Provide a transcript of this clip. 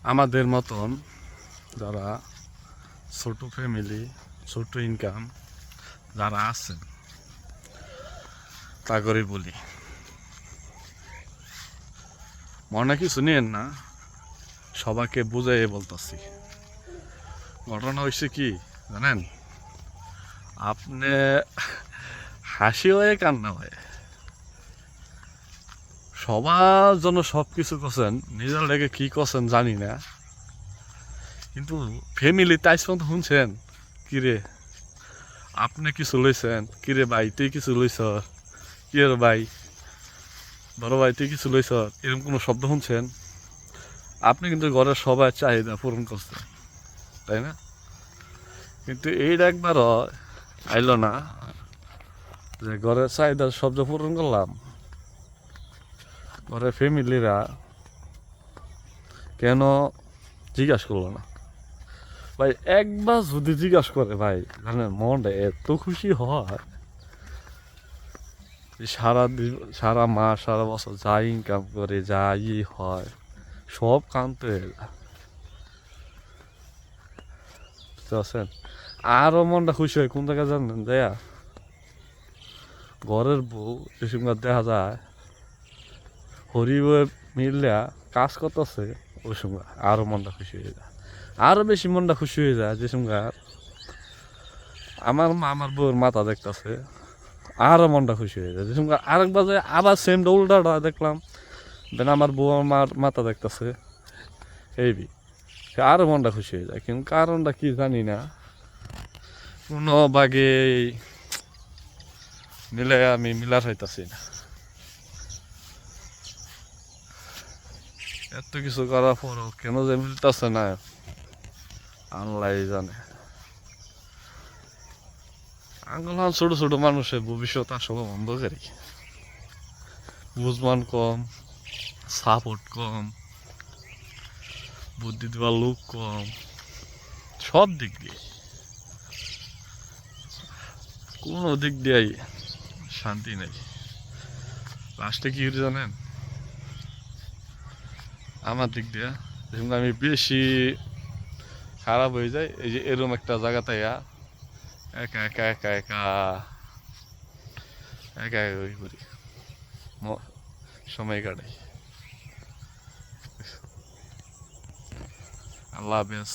আমাদের মতন যারা ছোট ফ্যামিলি, ছোট ইনকাম যারা আছেন তা করে বলি, মনে কিছু নিয়েন না, সবাইকে বুঝাইয়ে বলতেছি। ঘটনা হয়েছে কি জানেন, আপনি হাসি হয়ে কান্না হয়, সবার জন্য সব কিছু করছেন, নিজের লেগে কি করছেন জানি না, কিন্তু ফ্যামিলি তাইস পর্যন্ত শুনছেন কিরে আপনি কিছু লইছেন, কিরে ভাই তুই কিছু লইছ, কি রে ভাই বড় ভাই তুই কিছু লইছ, এরকম কোনো শব্দ শুনছেন? আপনি কিন্তু ঘরের সবাই চাহিদা পূরণ করছেন, তাই না? কিন্তু এইটা একবারও আইলো না যে ঘরের চাহিদা শব্দ পূরণ করলাম, ঘরের ফ্যামিলিরা কেন জিজ্ঞাসা করলো না? ভাই একবার যদি জিজ্ঞাসা করে ভাই, জানেন মনটা এত খুশি হয়, সারা মাস সারা বছর যা ইনকাম করে যা হয় সব কান্ত হয়ে যায়, বুঝতে পারছেন? আরও মনটা খুশি হয় কোন জায়গায় জানেন, দেয়া ঘরের বউ যে সময় দেখা যায় হরি বউ মিললে কাজ করতেছে, ওই সময় আরও মনটা খুশি হয়ে যায়, আরও বেশি মনটা খুশি হয়ে যায় যে সময় আমার বউয়ের মাথা দেখতেছে, আরও মনটা খুশি হয়ে যায় যে সময় আরেক বাজে আবার সেম উল্টাটা দেখলাম, দেন আমার বউ আমার মাথা দেখতেছে, এই আরও মনটা খুশি হয়ে যায়, কিন্তু কারণটা কি জানি না, কোনো বাগে আমি মিলার হইতাছি না। এত কিছু করার পরও কেন যে মিলতেছে না আল্লাহ জানে। আঙ্গুল ছোট ছোট মানুষের ভবিষ্যৎ আসলে অন্ধকারী, বুঝমান কম, সাপোর্ট কম, বুদ্ধি দেওয়ার লোক কম, সব দিক দিয়ে কোনো দিক দিয়েই শান্তি নেই। লাস্টে কি হয়েছে জানেন, আমার দিক দিয়ে যেমন আমি বেশি খারাপ হয়ে যায়, এই যে এরকম একটা জায়গাতে একা একা একা একা একা একা ওই করি, সময় কাটাই। আল্লাহ হাফেজ।